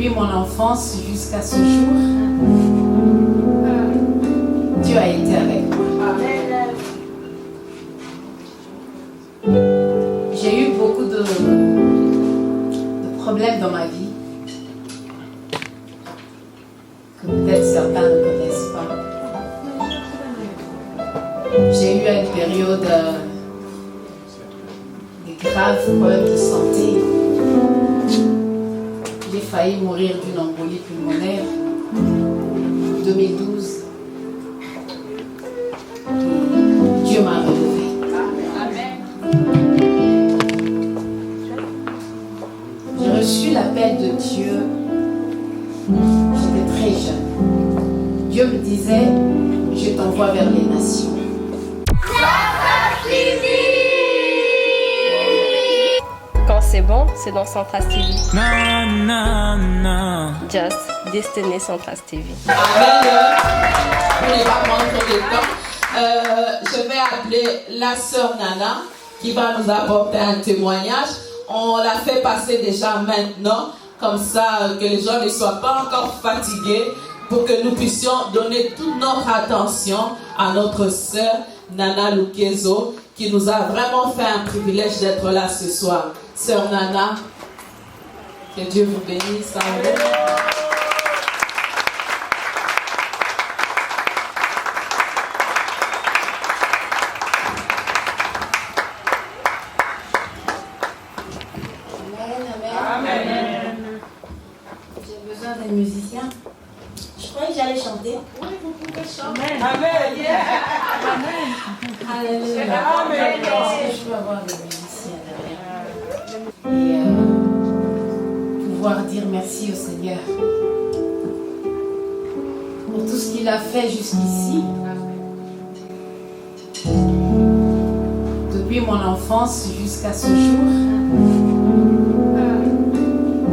Depuis mon enfance jusqu'à ce jour, Dieu a été avec moi. J'ai eu beaucoup de problèmes dans ma vie que peut-être certains ne connaissent pas. J'ai eu une période de graves problèmes de santé. J'ai failli mourir d'une embolie pulmonaire en 2012. Dieu m'a relevé. J'ai reçu l'appel de Dieu. J'étais très jeune. Dieu me disait, je t'envoie vers les nations. Quand c'est bon, c'est dans Centras TV. Non, non, non. Just Destiny Centras TV. Amen. Pour ne pas prendre trop de temps, je vais appeler la sœur Nana qui va nous apporter un témoignage. On l'a fait passer déjà maintenant, comme ça que les gens ne soient pas encore fatigués, pour que nous puissions donner toute notre attention à notre sœur Nana Lukezo, qui nous a vraiment fait un privilège d'être là ce soir. Sœur Nana, que Dieu vous bénisse. Amen. J'ai besoin d'un musicien. Je croyais que j'allais chanter. Oui, vous pouvez chanter. Amen. Yeah. Alléluia. Amen. Est-ce que je peux avoir des musiciens derrière? Et pouvoir dire merci au Seigneur pour tout ce qu'il a fait jusqu'ici. Depuis mon enfance jusqu'à ce jour,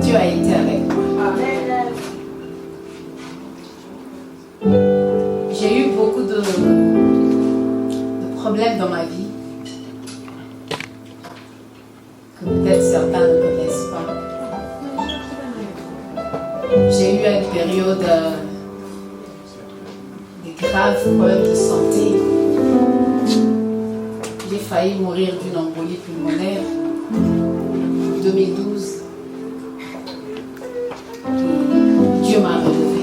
Dieu a été avec moi. J'ai eu beaucoup de problèmes dans ma vie que peut-être certains ne connaissent pas. J'ai eu une période de graves problèmes de santé. J'ai failli mourir d'une embolie pulmonaire en 2012. Dieu m'a relevé.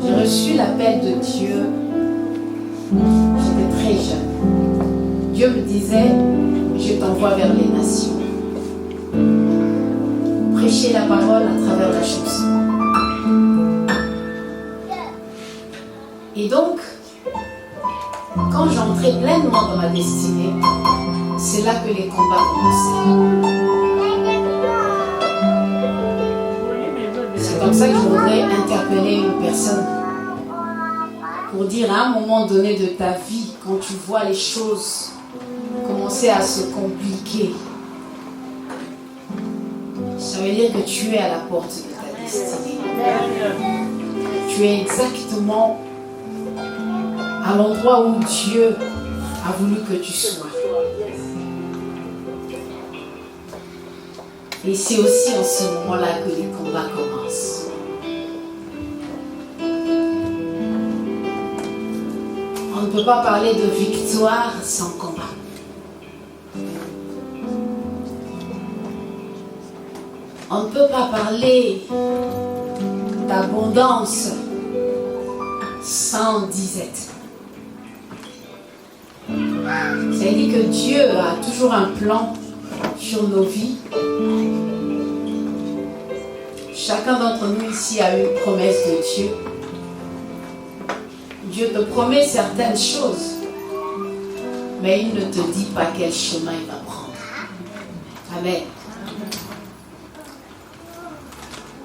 J'ai reçu l'appel de Dieu. J'étais très jeune. Dieu me disait, je t'envoie vers les nations. Prêcher la parole à travers la chanson. Et donc, quand j'entrais pleinement dans ma destinée, c'est là que les combats commençaient. C'est comme ça que je voudrais interpeller une personne pour dire à un moment donné de ta vie, quand tu vois les choses commencer à se compliquer, ça veut dire que tu es à la porte de ta destinée. Tu es exactement à l'endroit où Dieu a voulu que tu sois. Et c'est aussi en ce moment-là que les combats commencent. On ne peut pas parler de victoire sans combat. On ne peut pas parler d'abondance sans disette. Ça veut dire que Dieu a toujours un plan sur nos vies. Chacun d'entre nous ici a une promesse de Dieu. Dieu te promet certaines choses, mais il ne te dit pas quel chemin il va prendre. Amen.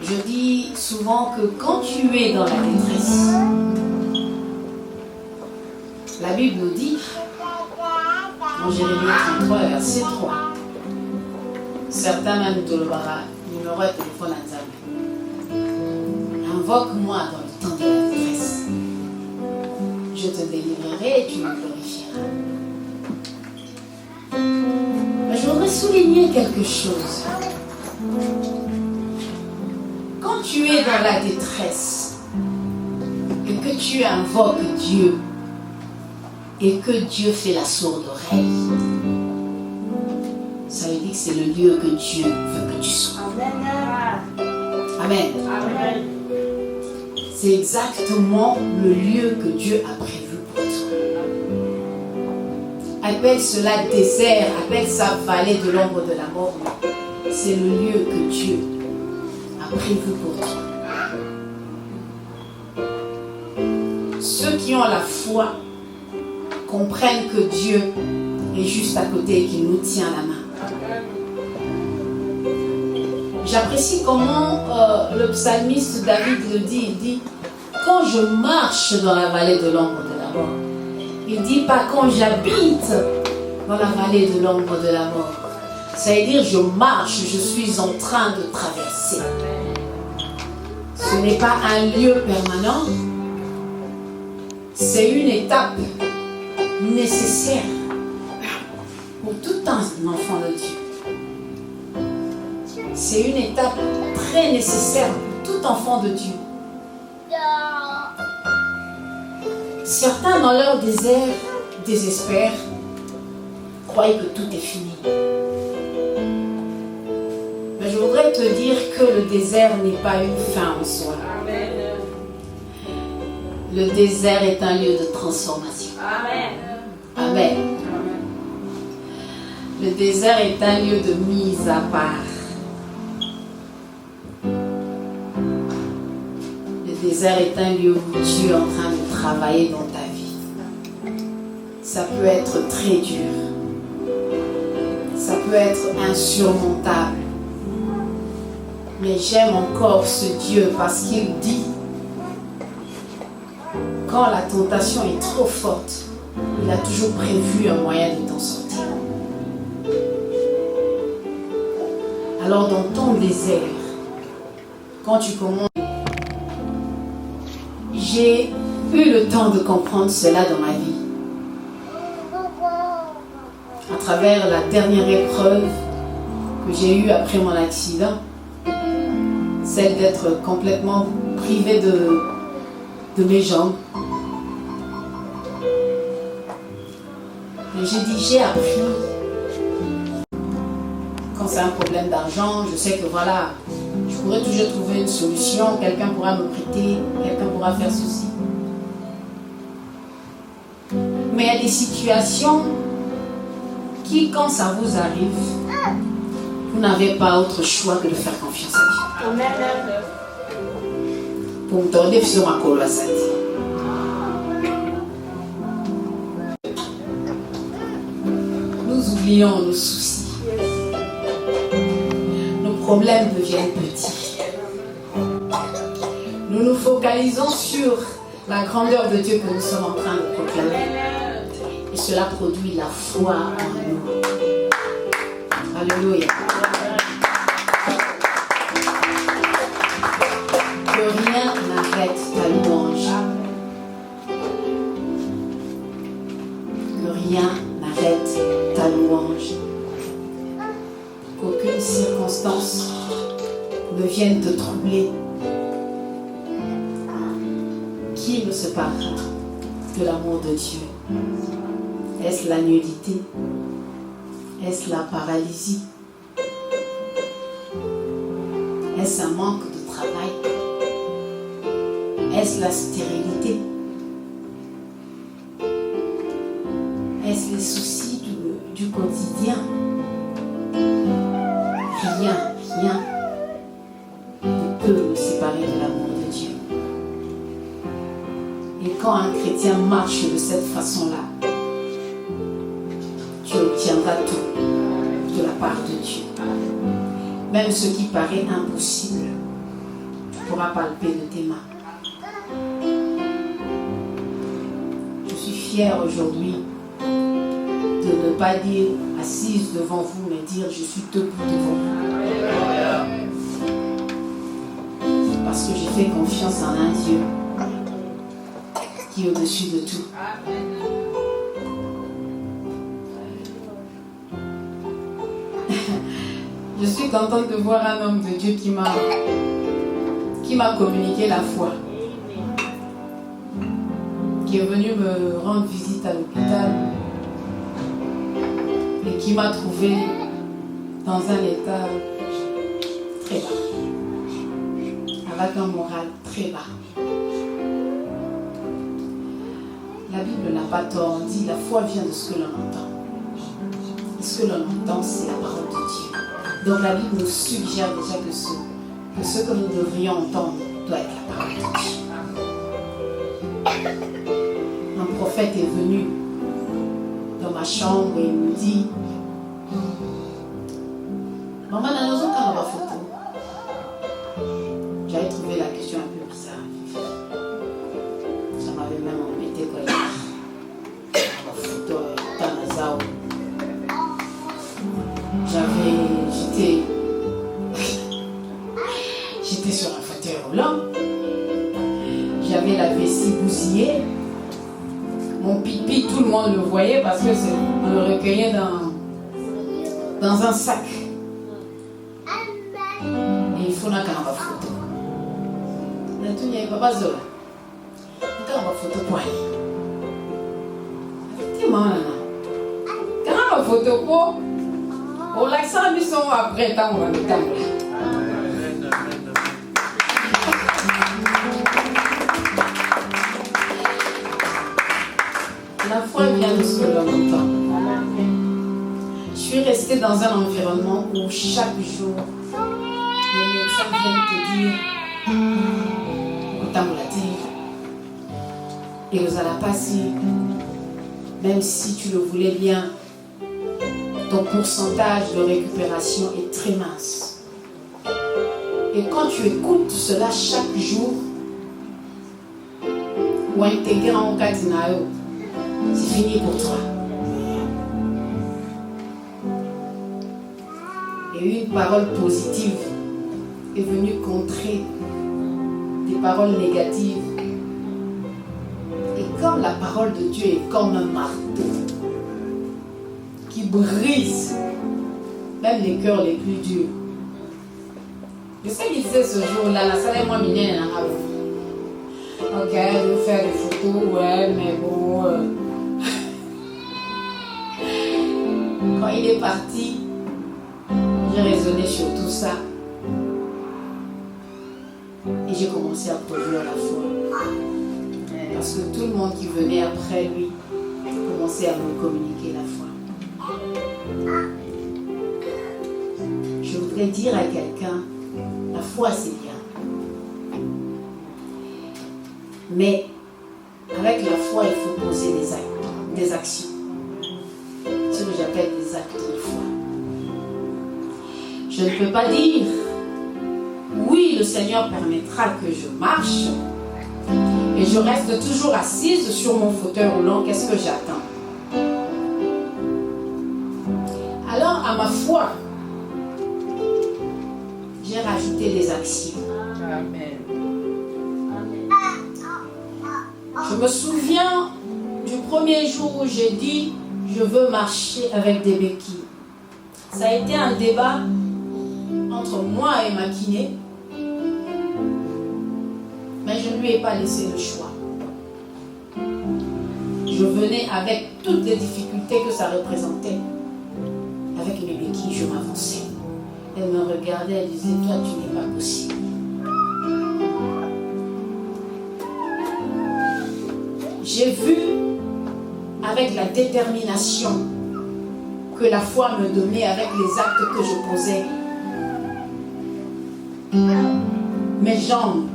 Je dis souvent que quand tu es dans la détresse, la Bible nous dit, en Jérémie 33, verset 3, certains même te le barrent, numéro de téléphone à Nzambe. Invoque-moi dans le temps de la détresse. Je te délivrerai et tu me glorifieras. Mais je voudrais souligner souligner quelque chose. Quand tu es dans la détresse et que tu invoques Dieu et que Dieu fait la sourde oreille, ça veut dire que c'est le lieu que Dieu veut que tu sois. Amen. Amen. C'est exactement le lieu que Dieu a prévu pour toi. Appelle cela désert, appelle ça vallée de l'ombre de la mort. C'est le lieu que Dieu a prévu pour toi. Ceux qui ont la foi comprennent que Dieu est juste à côté et qu'il nous tient la main. J'apprécie comment le psalmiste David le dit. Il dit, quand je marche dans la vallée de l'ombre de la mort. Il ne dit pas quand j'habite dans la vallée de l'ombre de la mort. Ça veut dire je marche, je suis en train de traverser. Ce n'est pas un lieu permanent. C'est une étape nécessaire pour tout un enfant de Dieu. C'est une étape très nécessaire pour tout enfant de Dieu. Certains dans leur désert désespèrent, croient que tout est fini. Mais je voudrais te dire que le désert n'est pas une fin en soi. Le désert est un lieu de transformation. Amen. Le désert est un lieu de mise à part. Le désert est un lieu où tu es en train de travailler dans ta vie. Ça peut être très dur. Ça peut être insurmontable. Mais j'aime encore ce Dieu parce qu'il dit, quand la tentation est trop forte, il a toujours prévu un moyen de t'en sortir. Alors dans ton désert, quand tu commences, j'ai eu le temps de comprendre cela dans ma vie. À travers la dernière épreuve que j'ai eue après mon accident, celle d'être complètement privée de mes jambes. Et j'ai appris, quand c'est un problème d'argent, je sais que voilà, je pourrais toujours trouver une solution, quelqu'un pourra me prêter, quelqu'un pourra faire ceci. Mais il y a des situations qui, quand ça vous arrive, vous n'avez pas autre choix que de faire confiance à Dieu. Pour me tourner sur ma colossate. Nous oublions nos soucis. Nos problèmes deviennent petits. Nous nous focalisons sur la grandeur de Dieu que nous sommes en train de proclamer. Et cela produit la foi en nous. Alléluia. Que rien n'arrête ta louange. Que rien n'arrête ta louange. Qu'aucune circonstance ne vienne te troubler. Qui me séparera de l'amour de Dieu? Est-ce la nudité? Est-ce la paralysie? Est-ce un manque de travail? Est-ce la stérilité? Est-ce les soucis du quotidien? Rien ne peut me séparer de l'amour de Dieu. Et quand un chrétien marche de cette façon-là, tu obtiendras tout de la part de Dieu. Même ce qui paraît impossible, tu pourras palper de tes mains. Je suis fière aujourd'hui de ne pas dire assise devant vous, mais dire je suis debout devant vous. Parce que j'ai fait confiance en un Dieu qui est au-dessus de tout. Je suis contente de voir un homme de Dieu qui m'a communiqué la foi. Qui est venu me rendre visite à l'hôpital et qui m'a trouvé dans un état très bas, avec un moral très bas. La Bible n'a pas tort, on dit la foi vient de ce que l'on entend. Et ce que l'on entend, c'est la parole de Dieu. Donc la Bible nous suggère déjà que ce que nous devrions entendre doit être la parole de Dieu. Un prophète est venu dans ma chambre et il me dit: Maman, dans nos autres, on va photo. J'avais trouvé la question un peu bizarre. Ça m'avait même embêté quand il a ma photo dans la zao. J'étais sur un fauteuil roulant. J'avais la vessie bousillée. Mon pipi, tout le monde le voyait parce que on le recueillait dans un sac. Et il faut n'a qu'à ma photo. Mais tout n'y avait pas zola. Quand ma photo pour aller. Effectivement, quand ma photo pour. On l'a ça, mais son après temps, on va le temps. La foi vient de ce que l'on entend. Je suis restée dans un environnement où chaque jour, les médecins viennent te dire, autant vous l'a dit, et vous allez passer, même si tu le voulais bien, ton pourcentage de récupération est très mince. Et quand tu écoutes cela chaque jour, ou intégrer en Kadinayo, c'est fini pour toi. Et une parole positive est venue contrer des paroles négatives. Et comme la parole de Dieu est comme un marteau qui brise même les cœurs les plus durs. Je sais qu'il disait ce jour-là, la salle est moins mignonne. Ok, je vais faire des photos, ouais, mais bon. Quand il est parti, j'ai raisonné sur tout ça. Et j'ai commencé à produire la foi. Parce que tout le monde qui venait après lui commençait à me communiquer la foi. Je voudrais dire à quelqu'un, la foi c'est bien. Mais avec la foi, il faut poser des actes, des actions. Ce que j'appelle des actes de foi. Je ne peux pas dire, oui, le Seigneur permettra que je marche et je reste toujours assise sur mon fauteuil roulant. Qu'est-ce que j'attends? Alors, à ma foi, j'ai rajouté des actions. Amen. Je me souviens du premier jour où j'ai dit je veux marcher avec des béquilles. Ça a été un débat entre moi et ma kiné, mais je ne lui ai pas laissé le choix. Je venais avec toutes les difficultés que ça représentait. Avec mes béquilles, je m'avançais. Elle me regardait, elle disait, toi tu n'es pas possible. J'ai vu avec la détermination que la foi me donnait avec les actes que je posais. Mes jambes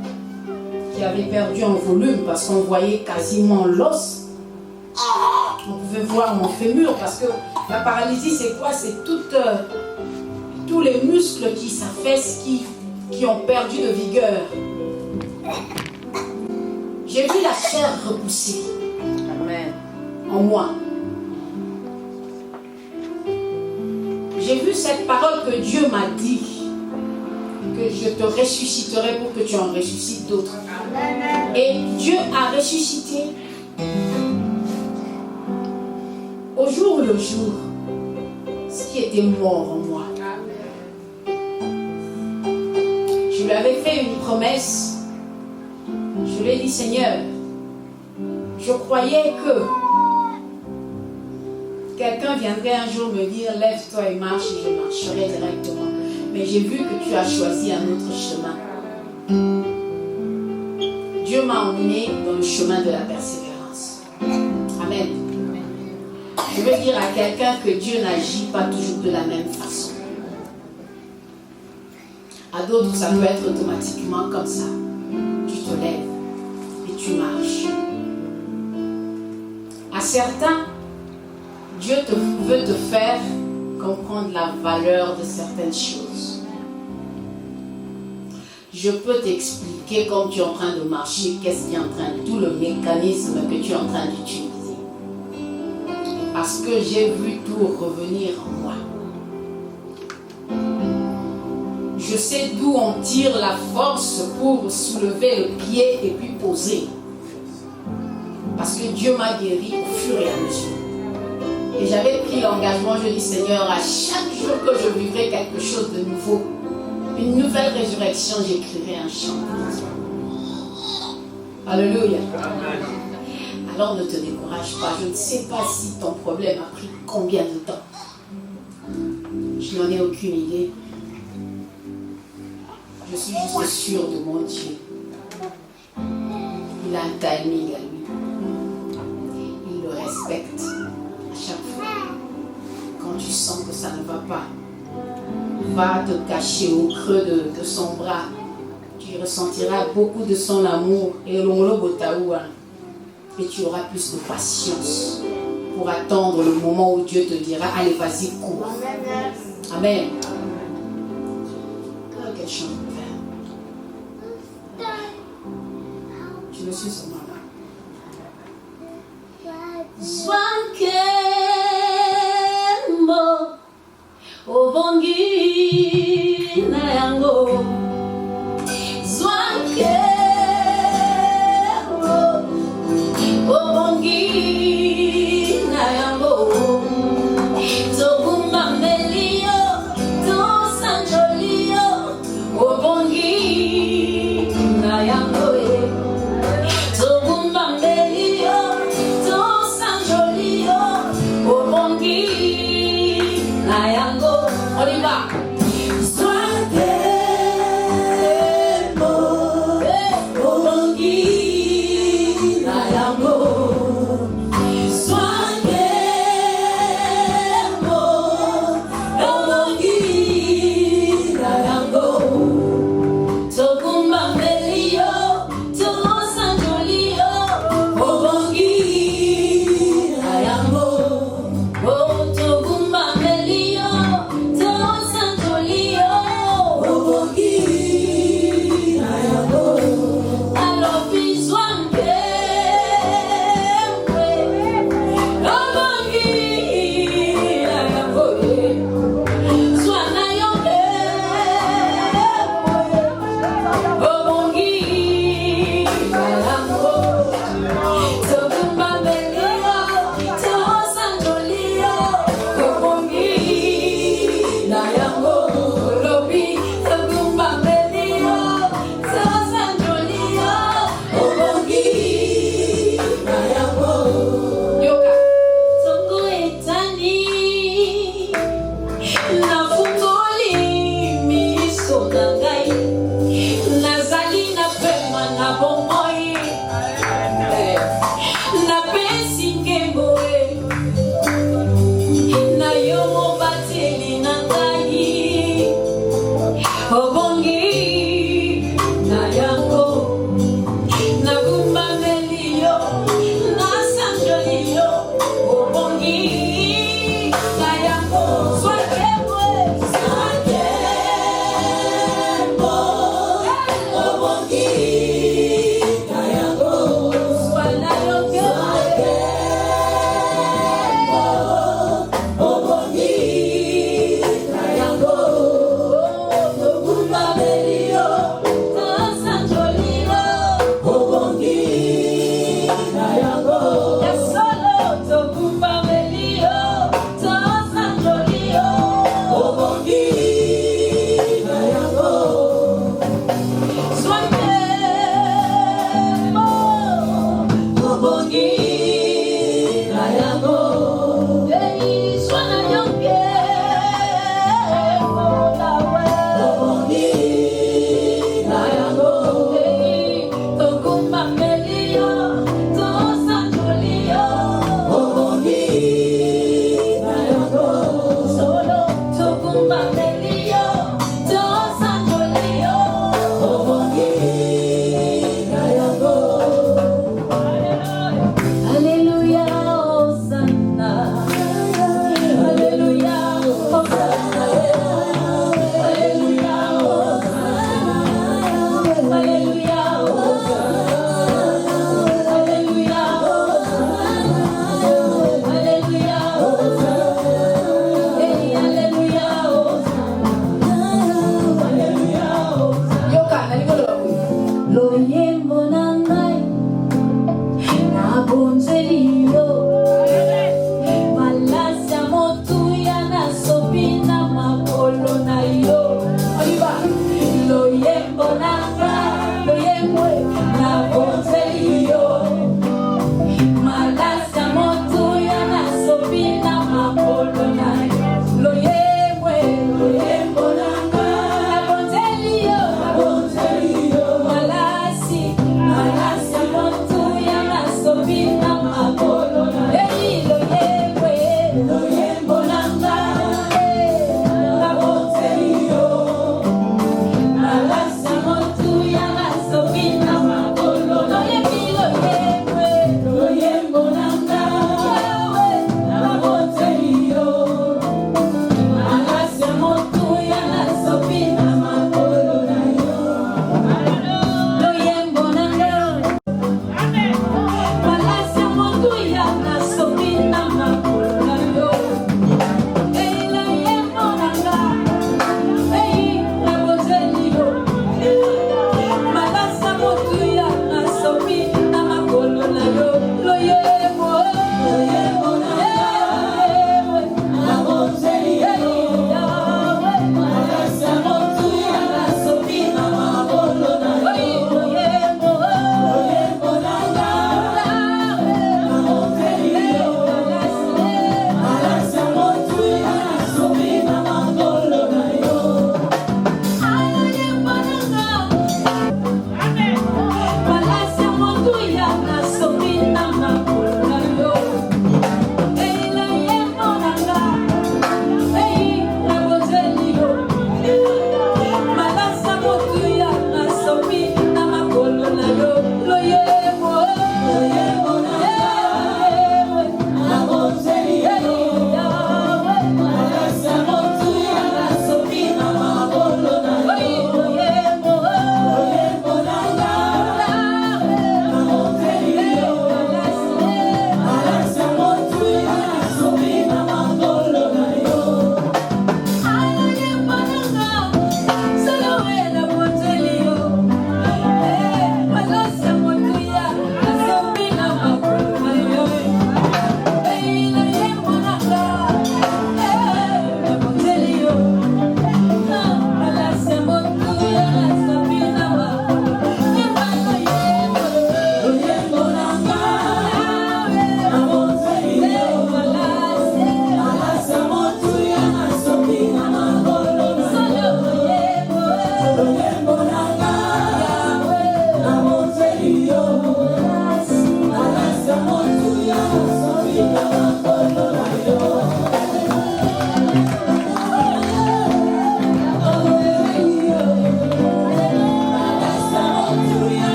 qui avaient perdu en volume parce qu'on voyait quasiment l'os. On pouvait voir mon fémur parce que la paralysie c'est quoi? C'est tous les muscles qui s'affaissent, qui ont perdu de vigueur. J'ai vu la chair repousser. Amen. En moi. J'ai vu cette parole que Dieu m'a dit, que je te ressusciterai pour que tu en ressuscites d'autres. Et Dieu a ressuscité au jour le jour ce qui était mort en moi. Je lui avais fait une promesse. Je lui ai dit, Seigneur, je croyais que quelqu'un viendrait un jour me dire, lève-toi et marche, et je marcherai directement. Mais j'ai vu que tu as choisi un autre chemin. Dieu m'a emmené dans le chemin de la persévérance. Amen. Je veux dire à quelqu'un que Dieu n'agit pas toujours de la même façon. À d'autres, ça peut être automatiquement comme ça. Tu te lèves et tu marches. À certains, Dieu veut te faire comprendre la valeur de certaines choses. Je peux t'expliquer quand tu es en train de marcher, qu'est-ce qui est en train de... tout le mécanisme que tu es en train d'utiliser. Parce que j'ai vu tout revenir en moi. Je sais d'où on tire la force pour soulever le pied et puis poser. Parce que Dieu m'a guéri au fur et à mesure. Et j'avais pris l'engagement, je dis Seigneur, à chaque jour que je vivrai quelque chose de nouveau, une nouvelle résurrection, j'écrirai un chant. Alléluia. Alors ne te décourage pas. Je ne sais pas si ton problème a pris combien de temps. Je n'en ai aucune idée. Je suis juste sûre de mon Dieu. Il a un timing à lui. Il le respecte à chaque fois. Quand tu sens que ça ne va pas, va te cacher au creux de son bras. Tu ressentiras beaucoup de son amour et tu auras plus de patience pour attendre le moment où Dieu te dira allez, vas-y, cours. Amen. Quel chant de faire. Je me suis seulement là. Swankemo obongi na yango. Swankemo obongi na yango. Tobumba melio to sanjolio obongi na yango. Tobumba melio to sanjolio obongi na yango. On y va.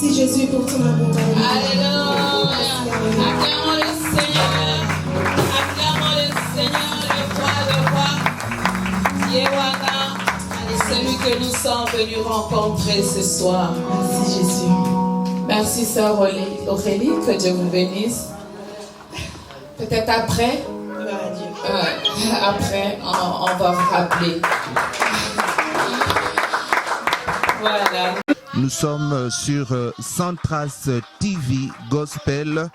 Merci Jésus pour ton amour. Alléluia. Acclamons le Seigneur. Acclamons le Seigneur, le roi. Yewana, celui que nous sommes venus rencontrer ce soir. Merci Jésus. Merci Sœur Aurélie, que Dieu vous bénisse. Peut-être après, Gloire à Dieu. après on va vous rappeler. Voilà. Nous sommes sur Centras TV Gospel.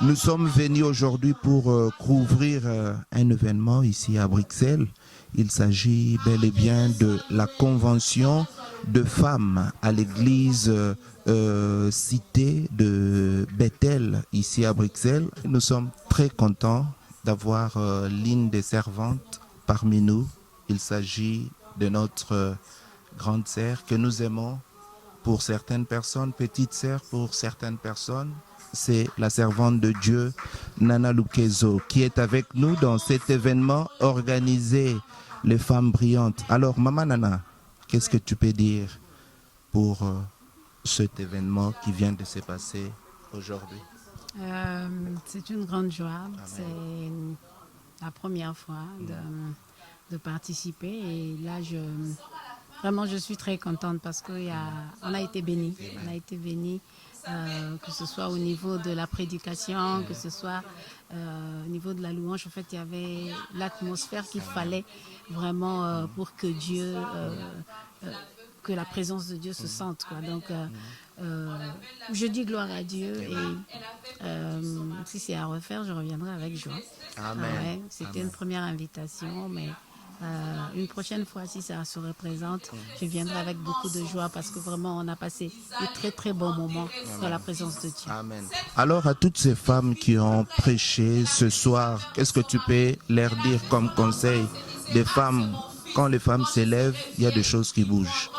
Nous sommes venus aujourd'hui pour couvrir un événement ici à Bruxelles. Il s'agit bel et bien de la convention de femmes à l'église cité de Bethel ici à Bruxelles. Nous sommes très contents d'avoir l'une des servantes parmi nous. Il s'agit de notre grande sœur que nous aimons. Pour certaines personnes, petite sœur pour certaines personnes, c'est la servante de Dieu, Nana Lukezo, qui est avec nous dans cet événement organisé, les femmes brillantes. Alors, Maman Nana, qu'est-ce que tu peux dire pour cet événement qui vient de se passer aujourd'hui? C'est une grande joie. C'est la première fois de participer. Et là, vraiment, je suis très contente parce qu'on a été bénis. On a été bénis, que ce soit au niveau de la prédication, que ce soit au niveau de la louange. En fait, il y avait l'atmosphère qu'il fallait vraiment pour que Dieu, que la présence de Dieu se sente, quoi. Donc, je dis gloire à Dieu et si c'est à refaire, je reviendrai avec joie. Amen. C'était une première invitation, mais une prochaine fois, si ça se représente, je viendrai avec beaucoup de joie parce que vraiment, on a passé de très très bons moments dans la présence de Dieu. Amen. Alors, à toutes ces femmes qui ont prêché ce soir, qu'est-ce que tu peux leur dire comme conseil des femmes? Quand les femmes s'élèvent, il y a des choses qui bougent.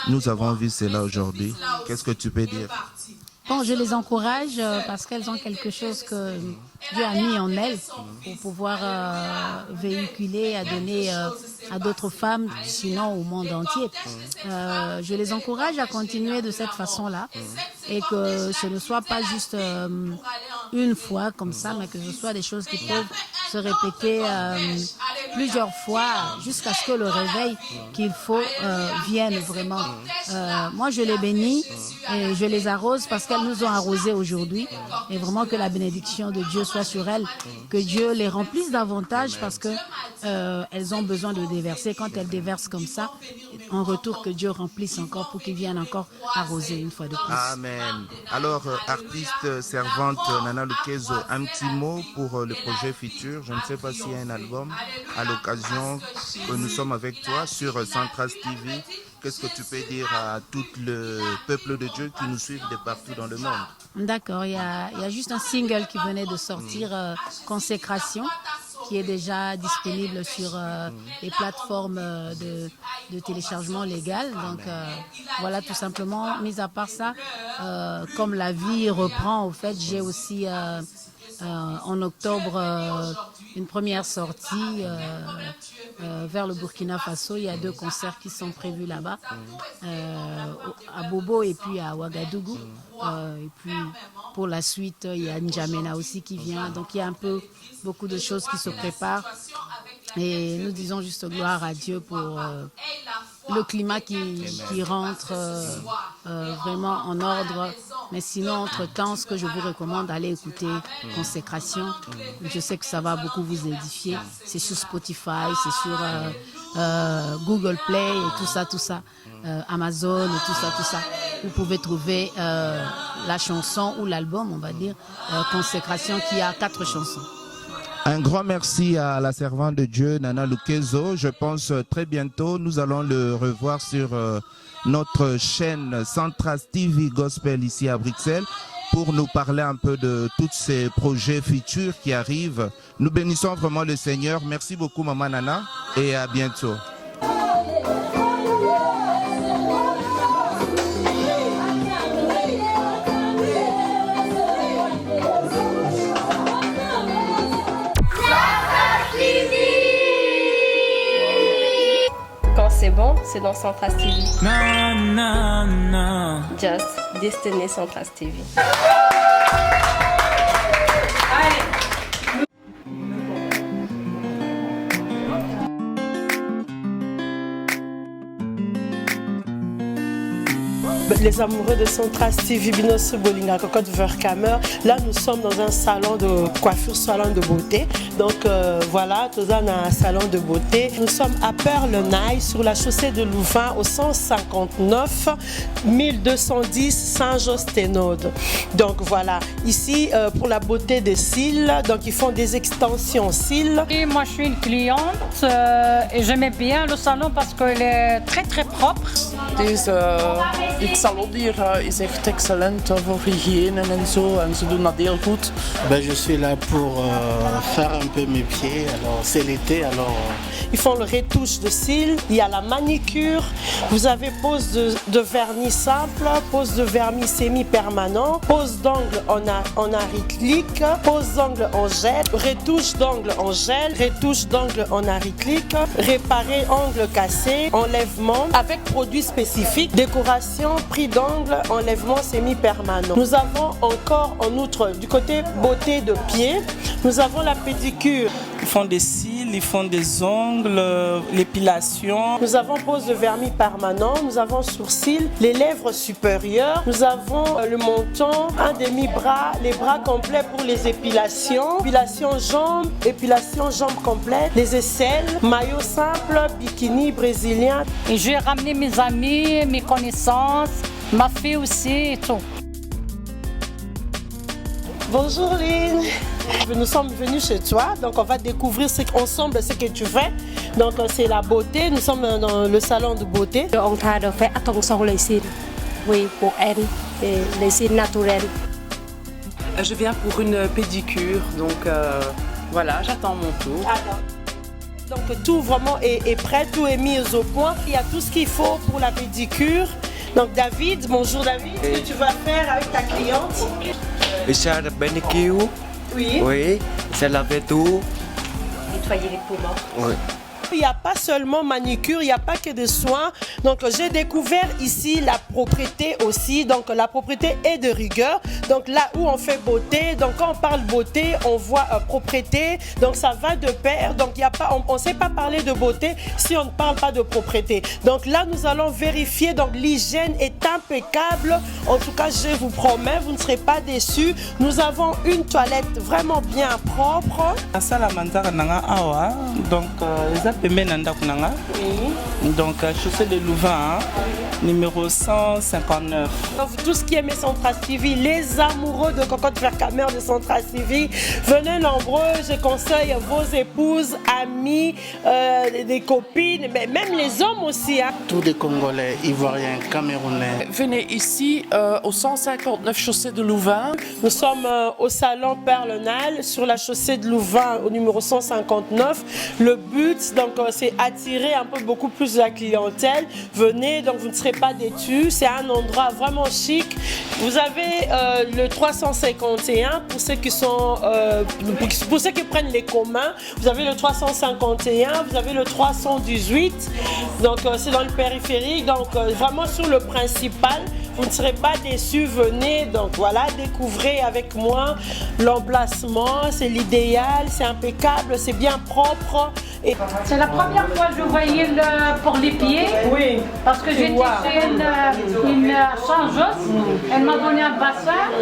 Nous avons vu cela aujourd'hui. Qu'est-ce que tu peux dire? Bon, je les encourage parce qu'elles ont quelque chose que Dieu a mis en elles pour pouvoir véhiculer, à donner à d'autres femmes, sinon au monde entier. Je les encourage à continuer de cette façon-là et que ce ne soit pas juste une fois comme ça, mais que ce soit des choses qui peuvent se répéter plusieurs fois jusqu'à ce que le réveil qu'il faut vienne vraiment. Moi, je les bénis et je les arrose parce qu'elles nous ont arrosés aujourd'hui et vraiment que la bénédiction de Dieu soit sur elles, que Dieu les remplisse davantage parce que elles ont besoin de déverser. Quand elles déversent comme ça, en retour que Dieu remplisse encore pour qu'ils viennent encore arroser une fois de plus. Amen. Alors, artiste, servante Nana Lukezo, un petit mot pour le projet futur. Je ne sais pas s'il y a un album à l'occasion que nous sommes avec toi sur Centras TV. Qu'est-ce que tu peux dire à tout le peuple de Dieu qui nous suit de partout dans le monde? D'accord, il y a juste un single qui venait de sortir, Consécration, qui est déjà disponible sur les plateformes de téléchargement légal. Donc voilà, tout simplement. Mis à part ça, comme la vie reprend, au fait, j'ai aussi en octobre une première sortie vers le Burkina Faso. Il y a 2 concerts qui sont prévus là-bas, à Bobo et puis à Ouagadougou. Et puis pour la suite, il y a N'Djamena aussi qui vient. Donc il y a un peu beaucoup de choses qui se préparent. Et nous disons juste gloire à Dieu pour le climat qui rentre vraiment en ordre. Mais sinon, entre-temps, ce que je vous recommande, allez écouter Consécration. Je sais que ça va beaucoup vous édifier. C'est sur Spotify, c'est sur Google Play et tout ça. Amazon et tout ça. Vous pouvez trouver la chanson ou l'album, on va dire, Consécration, qui a 4 chansons. Un grand merci à la servante de Dieu, Nana Lukezo. Je pense très bientôt, nous allons le revoir sur notre chaîne Centras TV Gospel ici à Bruxelles pour nous parler un peu de tous ces projets futurs qui arrivent. Nous bénissons vraiment le Seigneur. Merci beaucoup, Maman Nana, et à bientôt. Quand c'est bon, c'est dans Centras TV. Na na na. Just Destinée Centras TV. Les amoureux de Centras TV, Binosu Bolinga, Cocotte Verkamer. Là, nous sommes dans un salon de coiffure, salon de beauté. Donc voilà, tout ça dans un salon de beauté. Nous sommes à Perle-Nail, sur la chaussée de Louvain, au 159 1210 Saint-Josse-Thénaude. Donc voilà, ici pour la beauté des cils, donc ils font des extensions cils. Et moi, je suis une cliente et j'aimais bien le salon parce qu'il est très très propre. Het salon hier is echt excellent voor hygiëne en zo. En ze doen dat heel goed. Je suis là pour faire un peu mes pieds. Alors c'est l'été, alors... Ils font le retouche de cils, il y a la manicure, vous avez pose de vernis simple, pose de vernis semi-permanent, pose d'ongles en acrylique, pose d'ongles en gel, retouche d'ongles en gel, retouche d'ongles en acrylique, réparer ongles cassés, enlèvement avec produits spécifiques, décoration, prix d'ongles, enlèvement semi-permanent. Nous avons encore en outre du côté beauté de pied, nous avons la pédicure. Ils font des cils, ils font des ongles, l'épilation. Nous avons pose de vernis permanent, nous avons sourcils, les lèvres supérieures, nous avons le menton, un demi-bras, les bras complets pour les épilations, épilation jambes complètes, les aisselles, maillot simple, bikini brésilien. Et j'ai ramené mes amis, mes connaissances, ma fille aussi et tout. Bonjour Lynn, nous sommes venus chez toi, donc on va découvrir ensemble ce que tu fais. Donc c'est la beauté, nous sommes dans le salon de beauté. On a fait attention les cils, oui, pour elle, les cils naturels. Je viens pour une pédicure, donc voilà, j'attends mon tour. Donc tout vraiment est prêt, tout est mis au point. Il y a tout ce qu'il faut pour la pédicure. Donc David, bonjour David, qu'est-ce que tu vas faire avec ta cliente? Faire la pédicure. Oui. Oui, c'est laver tout. Nettoyer les poumons. Oui. Il n'y a pas seulement manicure, il n'y a pas que des soins. Donc j'ai découvert ici la propreté aussi. Donc la propreté est de rigueur. Donc là où on fait beauté, donc quand on parle beauté, on voit propreté. Donc ça va de pair. Donc il y a pas, on ne sait pas parler de beauté si on ne parle pas de propreté. Donc là nous allons vérifier. Donc l'hygiène est impeccable. En tout cas je vous promets, vous ne serez pas déçus. Nous avons une toilette vraiment bien propre. Donc donc chaussée de Louvain, numéro 159. Donc, tout ce qui aime Centras TV, les amoureux de Cocotte Verkamer de Centras TV, venez nombreux, je conseille vos épouses, amis, des copines, mais même les hommes aussi. Hein. Tous les Congolais, Ivoiriens, Camerounais. Venez ici au 159 chaussée de Louvain. Nous sommes au salon Perle-Nail sur la chaussée de Louvain au numéro 159. Le but, donc, c'est attirer un peu beaucoup plus de la clientèle. Venez, donc vous ne serez pas déçus. C'est un endroit vraiment chic. Vous avez le 351 pour ceux qui sont, pour ceux qui prennent les communs. Vous avez le 351, vous avez le 318. Donc c'est dans le périphérique. Donc vraiment sur le principal. Vous ne serez pas déçus, venez, donc voilà, découvrez avec moi l'emplacement, c'est l'idéal, c'est impeccable, c'est bien propre. Et... C'est la première fois que je voyais pour les pieds, oui, parce que j'étais chez une Saint-Josse, elle m'a donné un bassin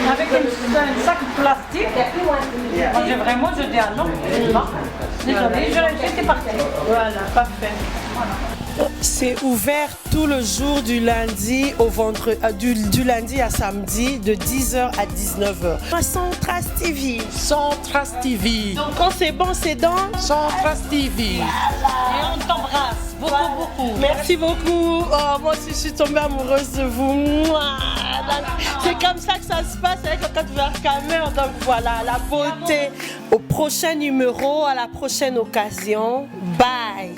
avec un sac plastique. Moi, j'ai vraiment jeté un nom, désolé, j'étais partie. Voilà, parfait. Voilà. C'est ouvert tout le jour du lundi au du lundi à samedi de 10h à 19h. Centras TV. Centras TV. Donc quand c'est bon, c'est dans Centras TV. Et on t'embrasse beaucoup. Merci beaucoup. Oh, moi aussi je suis tombée amoureuse de vous. C'est comme ça que ça se passe avec Cocotte Verkamer. Donc voilà, la beauté. Au prochain numéro, à la prochaine occasion. Bye.